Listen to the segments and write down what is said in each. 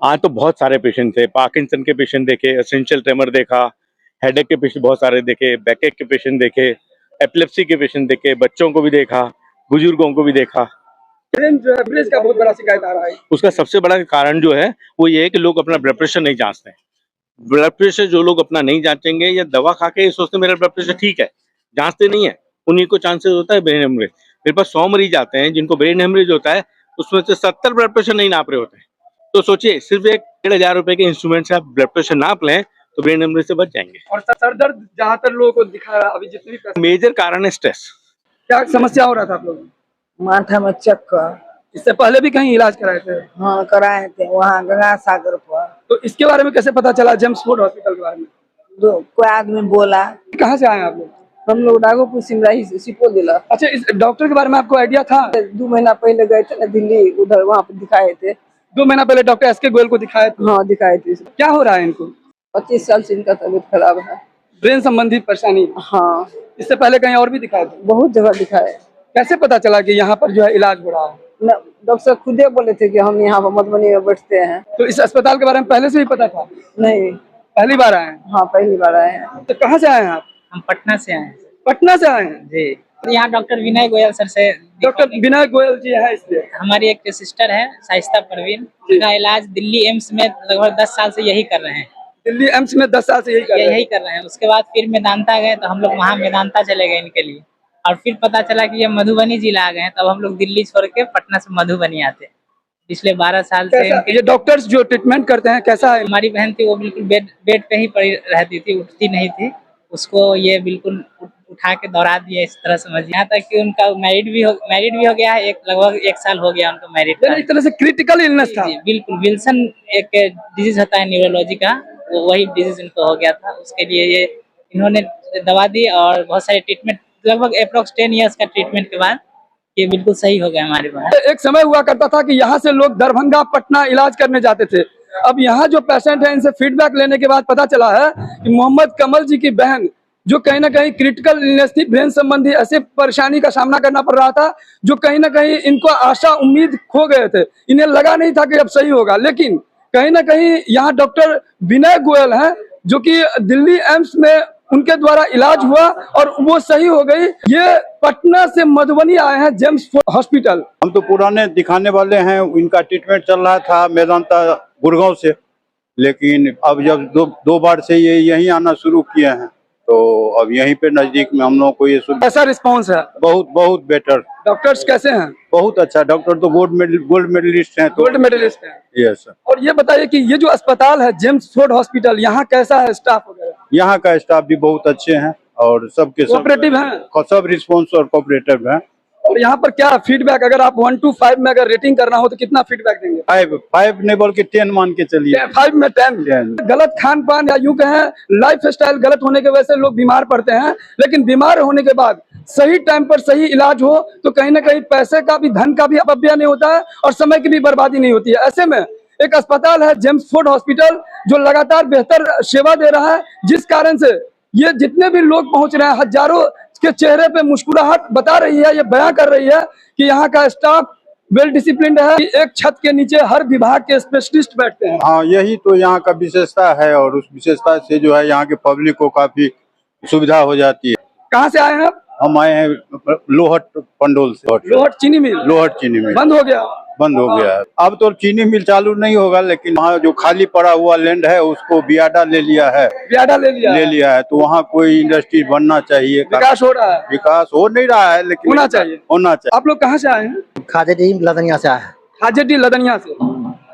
आज तो बहुत सारे पेशेंट थे, पार्किंसन के पेशेंट देखे, एसेंशियल ट्रेमर देखा, हेडेक के पेशेंट बहुत सारे देखे, बैकएक के पेशेंट देखे, एपिलेप्सी के पेशेंट देखे, बच्चों को भी देखा, बुजुर्गों को भी देखा। ब्रेन का बहुत बड़ा शिकायत आ रहा है। उसका सबसे बड़ा कारण जो है वो ये है कि लोग अपना ब्लड प्रेशर नहीं जांचते हैं। ब्लड प्रेशर जो लोग अपना नहीं जांचेंगे या दवा खा के सोचते मेरा ब्लड प्रेशर ठीक है, जांचते नहीं है, उन्हीं को चांसेस होता है ब्रेन हेमरेज। मेरे पास 100 मरीज आते हैं जिनको ब्रेन हेमरेज होता है, उसमें से 70 ब्लड प्रेशर नहीं नाप रहे होते हैं। तो सोचिए सिर्फ एक 1,500 रुपए के इंस्ट्रूमेंट से आप ब्लड प्रेशर नाप लें तो ब्रेन हेमरेज से बच जाएंगे। और सर दर्द ज्यादातर लोगों को दिखा रहा है अभी जितने भी मेजर कारण है स्ट्रेस। क्या समस्या हो रहा था आप लोगों को? माथा में चक्कर। इससे पहले भी कहीं इलाज कराए थे? हाँ कराए थे, वहाँ गंगा सागर पर। तो इसके बारे में कैसे पता चला जेम्स फोर्ड हॉस्पिटल के बारे में? कोई आदमी बोला। कहाँ से आए आप लोग? हम लोग नागोपुर सिमराही से, सुपौल जिला। अच्छा, इस डॉक्टर के बारे में आपको आइडिया था? 2 महीना पहले गए थे ना दिल्ली, उधर वहाँ पे दिखाए थे। 2 महीना पहले डॉक्टर एस के गोयल को दिखाया था? हाँ दिखाए थे। क्या हो रहा है इनको? 25 साल से इनका तबीयत खराब है। ब्रेन संबंधी परेशानी? हाँ इससे पहले कहीं और भी दिखाए थे? बहुत जगह दिखाए। कैसे पता चला कि यहाँ पर जो है इलाज हो रहा है? डॉक्टर साहब खुद बोले थे कि हम यहाँ पर मधुबनी में बैठते हैं। तो इस अस्पताल के बारे में पहले से ही पता था? नहीं, पहली बार आए हैं? हाँ पहली बार आए हैं। तो कहाँ से आए हैं आप? हम पटना से आए हैं। पटना से आए हैं जी, यहाँ डॉक्टर विनय गोयल सर से। डॉक्टर विनय गोयल जी है इसलिए? हमारी एक सिस्टर है शाइस्ता परवीन, जिनका इलाज दिल्ली एम्स में लगभग 10 साल से यही कर रहे हैं। दिल्ली एम्स में 10 साल से यही कर रहे हैं। उसके बाद फिर मेदांता गए तो हम लोग वहाँ मेदांता चले गए इनके लिए, और फिर पता चला कि ये मधुबनी जिला आ गए हैं, तब हम लोग दिल्ली छोड़ के पटना से मधुबनी आते हैं। पिछले 12 साल से ये डॉक्टर्स जो ट्रीटमेंट करते हैं कैसा है? हमारी बहन थी, वो बिल्कुल बेड पे ही पड़ी रहती थी, उठती नहीं थी। उसको ये बिल्कुल उठा के दौड़ा दिया, इस तरह समझिए। यहाँ तक कि उनका मैरिड भी हो गया है, लगभग 1 साल हो गया उनको मैरिड। एक तरह से क्रिटिकल इलनेस था? बिल्कुल, विल्सन एक डिजीज होता है न्यूरोलॉजी का, वही डिजीज इनको हो गया था। उसके लिए ये इन्होंने दवा दी और बहुत सारे ट्रीटमेंट, लगभग अप्रोक्स 10 ईयर्स का ट्रीटमेंट के बाद ये बिल्कुल सही हो गया हमारे पास। एक समय हुआ करता था कि यहाँ से लोग दरभंगा पटना इलाज करने जाते थे। अब यहाँ जो पेशेंट है इनसे फीडबैक लेने के बाद पता चला है कि मोहम्मद कमल जी की बहन जो कहीं ना कहीं क्रिटिकल इलनेस थी, ब्रेन संबंधी ऐसे परेशानी का सामना करना पड़ रहा था जो कहीं ना कहीं इनको आशा उम्मीद खो गए थे। इन्हें लगा नहीं था कि अब सही होगा, लेकिन कहीं ना कहीं यहाँ डॉक्टर विनय गोयल हैं जो कि दिल्ली एम्स में उनके द्वारा इलाज हुआ और वो सही हो गई। ये पटना से मधुबनी आए हैं जेम्स हॉस्पिटल। हम तो पुराने दिखाने वाले हैं, इनका ट्रीटमेंट चल रहा था मेदांता गुड़गांव से, लेकिन अब जब दो बार से ये यहीं आना शुरू किए हैं तो अब यहीं पे नजदीक में हम लोगों को ये कैसा रिस्पांस है? बहुत बेटर। डॉक्टर्स कैसे हैं? बहुत अच्छा, डॉक्टर तो गोल्ड मेडलिस्ट हैं। गोल्ड मेडलिस्ट हैं? Yes sir. और ये बताइए कि ये जो अस्पताल है जेम्स फोर्ड हॉस्पिटल, यहाँ कैसा है स्टाफ वगैरह? यहाँ का स्टाफ भी बहुत अच्छे हैं और सबके कोऑपरेटिव हैं, सब रिस्पॉन्स और कोऑपरेटिव हैं। और यहाँ पर क्या फीडबैक, अगर आप 1 to 5 में अगर रेटिंग करना हो तो कितना फीडबैक देंगे? 5 नहीं बल्कि 10 मान के चलिए। 5 में 10। गलत खान पान या यूं कहें लाइफ स्टाइल गलत होने की वजह से लोग बीमार पड़ते हैं, लेकिन बीमार होने के बाद सही टाइम पर सही इलाज हो तो कहीं ना कहीं पैसे का भी, धन का भी अपव्यय नहीं होता है और समय की भी बर्बादी नहीं होती है। ऐसे में एक अस्पताल है जेम्स फोर्ड हॉस्पिटल जो लगातार बेहतर सेवा दे रहा है, जिस कारण से ये जितने भी लोग पहुंच रहे हैं, हजारों के चेहरे पे मुस्कुराहट बता रही है, ये बयां कर रही है कि यहाँ का स्टाफ वेल डिसिप्लिन्ड है। एक छत के नीचे हर विभाग के स्पेशलिस्ट बैठते हैं। हाँ, यही तो यहाँ का विशेषता है और उस विशेषता से जो है यहाँ के पब्लिक को काफी सुविधा हो जाती है। कहाँ से आए हैं आप? हम आए हैं लोहट पंडोल से। लोहट चीनी मिल? लोहट चीनी मिल बंद हो गया? बंद हो गया है। अब तो चीनी मिल चालू नहीं होगा, लेकिन वहाँ जो खाली पड़ा हुआ लैंड है उसको बियाडा ले लिया है। बियाडा ले लिया है तो वहाँ कोई इंडस्ट्री बनना चाहिए। विकास हो रहा है? विकास हो नहीं रहा है, लेकिन होना चाहिए। आप लोग कहाँ से आए हैं? खाजेडी लदनिया से आए हैं। खाजेडी लदनिया से।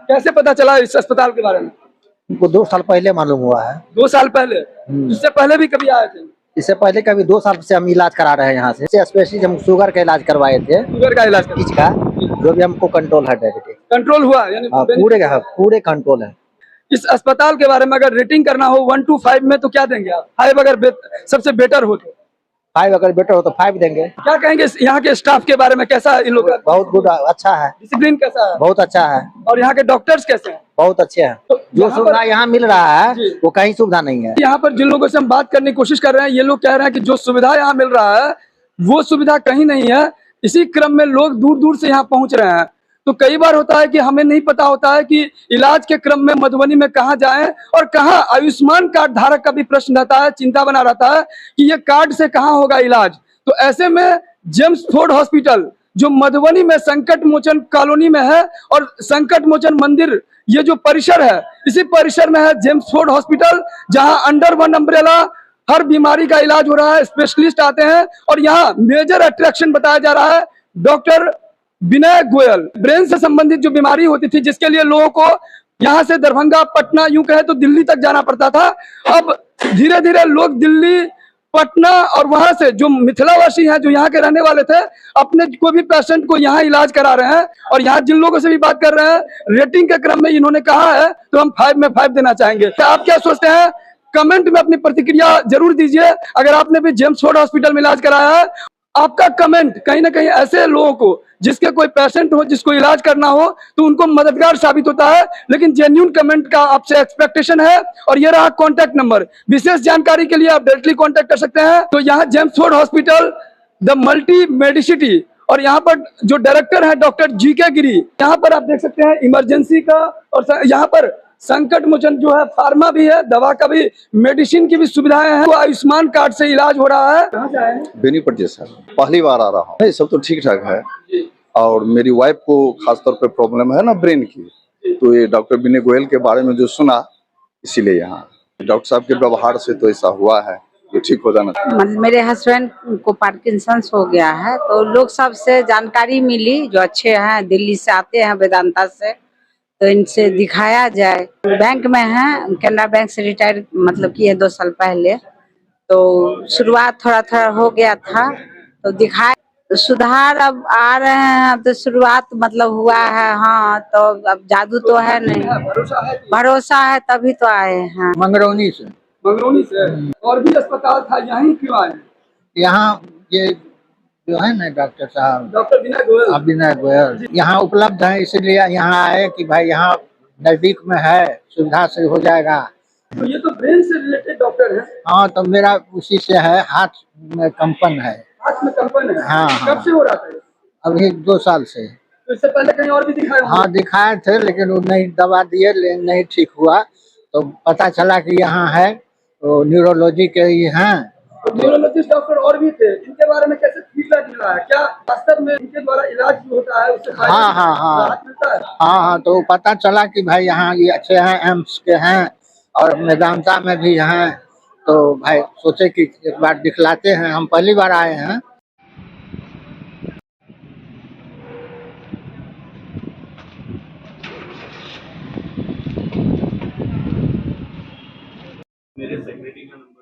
कैसे पता चला इस अस्पताल के बारे में? उनको 2 साल पहले मालूम हुआ है। 2 साल पहले? इससे पहले भी कभी आए थे? इससे पहले कभी 2 साल से हम इलाज करा रहे हैं यहाँ से। स्पेशली हम शुगर का इलाज करवाए थे। शुगर का इलाज? बीच का जो भी हमको कंट्रोल है, डायबिटीज कंट्रोल हुआ यानी? पूरे कंट्रोल है। इस अस्पताल के बारे में अगर रेटिंग करना हो 1 to 5 में तो क्या देंगे आप? 5 अगर सबसे बेटर हो तो? 5 अगर बेटर हो तो 5 देंगे। क्या कहेंगे यहाँ के स्टाफ के बारे में? कैसा है इन लोग? बहुत गुड, अच्छा है। डिसिप्लिन कैसा है? बहुत अच्छा है। और यहाँ के डॉक्टर्स कैसे हैं? बहुत अच्छे हैं। तो जो सुविधा यहाँ मिल रहा है वो कहीं सुविधा नहीं है। यहाँ पर जिन लोगों से हम बात करने की कोशिश कर रहे हैं, ये लोग कह रहे हैं कि जो सुविधा यहाँ मिल रहा है वो सुविधा कहीं नहीं है। इसी क्रम में लोग दूर दूर से यहाँ पहुंच रहे हैं। तो कई बार होता है कि हमें नहीं पता होता है कि इलाज के क्रम में मधुबनी में कहाँ जाएं और कहाँ। आयुष्मान कार्ड धारक का भी प्रश्न रहता है, चिंता बना रहता है कि ये कार्ड से कहाँ होगा इलाज। तो ऐसे में जेम्स फोर्ड हॉस्पिटल जो मधुबनी में संकट मोचन कॉलोनी में है और संकट मोचन मंदिर ये जो परिसर है, इसी परिसर में है जेम्स फोर्ड हॉस्पिटल, जहां अंडर वन अम्ब्रेला हर बीमारी का इलाज हो रहा है, स्पेशलिस्ट आते हैं। और यहाँ मेजर अट्रैक्शन बताया जा रहा है डॉक्टर विनय गोयल। ब्रेन से संबंधित जो बीमारी होती थी, जिसके लिए लोगों को यहाँ से दरभंगा, पटना, यूं कहे तो दिल्ली तक जाना पड़ता था, अब धीरे धीरे लोग दिल्ली, पटना और वहां से जो मिथिलावासी हैं, जो यहाँ के रहने वाले थे, अपने कोई भी पेशेंट को यहाँ इलाज करा रहे हैं। और यहाँ जिन लोगों से भी बात कर रहे हैं, रेटिंग के क्रम में इन्होंने कहा है तो हम 5 में 5 देना चाहेंगे। तो आप क्या सोचते हैं, कमेंट में अपनी प्रतिक्रिया जरूर दीजिए। अगर आपने भी जेम्स फोर्ड हॉस्पिटल में इलाज कराया है, आपका कमेंट कहीं ना कहीं ऐसे लोगों को, जिसके कोई पेशेंट हो, जिसको इलाज करना हो, तो उनको मददगार साबित होता है। लेकिन जेन्युइन कमेंट का आपसे एक्सपेक्टेशन है। और ये रहा कॉन्टैक्ट नंबर, विशेष जानकारी के लिए आप डायरेक्टली कॉन्टैक्ट कर सकते हैं। तो यहाँ James Ford hospital the multi Medicity, और यहाँ पर जो डायरेक्टर है डॉक्टर जी.के. गिरी, यहाँ पर आप देख सकते हैं इमरजेंसी का, और यहाँ पर संकट मोचन जो है फार्मा भी है, दवा का भी, मेडिसिन की भी सुविधाएं हैं। तो आयुष्मान कार्ड से इलाज हो रहा है। कहाँ से आए हैं? बेनीपट्टी जी सर, पहली बार आ रहा हूँ। नहीं, सब तो ठीक ठाक है। और मेरी वाइफ को खास तौर पे प्रॉब्लम है ना ब्रेन की, तो ये डॉक्टर विनय गोयल के बारे में जो सुना, इसीलिए यहाँ डॉक्टर साहब के व्यवहार से तो ऐसा हुआ है, ये ठीक हो जाना चाहिए। मेरे हस्बैंड को पार्किंसंस हो गया है, तो लोग सब से जानकारी मिली जो अच्छे हैं, दिल्ली से आते हैं वेदांता से, तो इनसे दिखाया जाए। बैंक में है, केनरा बैंक से रिटायर मतलब किए 2 साल पहले, तो शुरुआत थोड़ा थोड़ा हो गया था, तो दिखाया, सुधार अब आ रहे हैं। अब तो शुरुआत मतलब हुआ है। हाँ, तो अब जादू तो है नहीं, भरोसा है तभी तो आए हैं। मंगरौनी से। मंगरौनी से? और भी अस्पताल था, यहीं क्यों आए? यहाँ ये जो है ना डॉक्टर साहब, डॉक्टर विनय गोयल, विनय गोयल यहाँ उपलब्ध है, इसीलिए यहाँ आए कि भाई यहाँ नजदीक में है, सुविधा से हो जाएगा। तो ये तो ब्रेन से रिलेटेड डॉक्टर है। हाँ, तो मेरा उसी से है, हाथ में कंपन है। हाथ में कंपन है? हाँ, हाँ। कब से हो रहा था? अभी 2 साल से। तो इससे पहले कहीं और भी दिखाया? हाँ, दिखाए थे, लेकिन वो नहीं, दवा दिए लेकिन नहीं ठीक हुआ। तो पता चला कि यहाँ है, तो न्यूरोलॉजी के ही हैं। तो न्यूरोलॉजिस्ट डॉक्टर और भी थे, इनके बारे में कैसे फीडबैक मिला है? क्या वास्तव में इनके द्वारा इलाज जो होता है उससे राहत मिलता है? हाँ, तो पता चला कि भाई यहाँ ये अच्छे हैं, एम्स के हैं और मेदांता में भी हैं। तो भाई सोचे कि एक बार दिखलाते हैं, हम पहली बार आए हैं। मेरे सेक्रेटरी का नंबर